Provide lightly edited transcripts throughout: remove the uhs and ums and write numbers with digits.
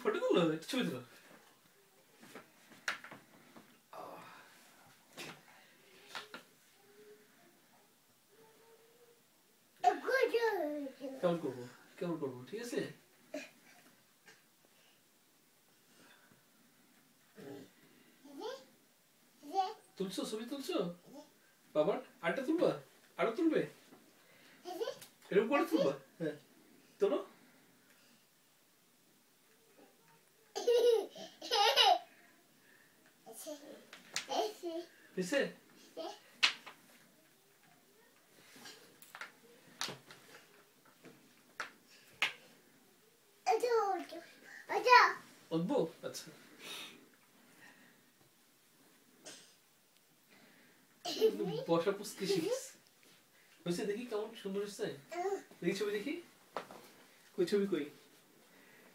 Photo তুলো, একটা ছবি তুলো। কেমন করবো, কেমন করবো, ঠিক আছে? তুলছো, ছবি তুলছো? বাবার আরেকটা তুলবা? আরো তুলবে? এরকম করে তুলবা? হ্যাঁ, তোলো। হয়েছে? উঠবো? আচ্ছা, বসা পুষতে শিখিস। হয়েছে? দেখি কেমন সুন্দর হচ্ছে। দেখি ছবি, দেখি কই ছবি, কই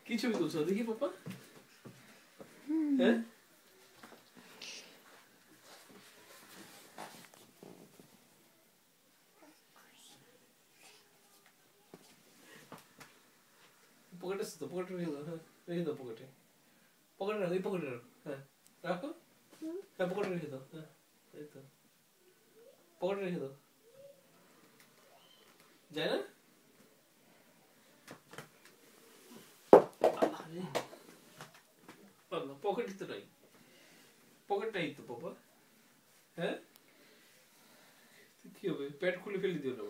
কি ছবি তুলছো দেখি পাপা? হ্যাঁ, পকেটে আছে তো, পকেটে রেখে দাও। হ্যাঁ, রেখে দাও পকেটে। পকেটে রাখো, এই পকেটে রাখো। হ্যাঁ, রাখো। হ্যাঁ, পকেটে রেখে দাও। হ্যাঁ, এই তো, পকেটে রেখে দাও। যায় না? পকেটে তো নাই, পকেট নাই তো বাবা। হ্যাঁ, কি হবে? প্যান্ট খুলে ফেলে দিও না।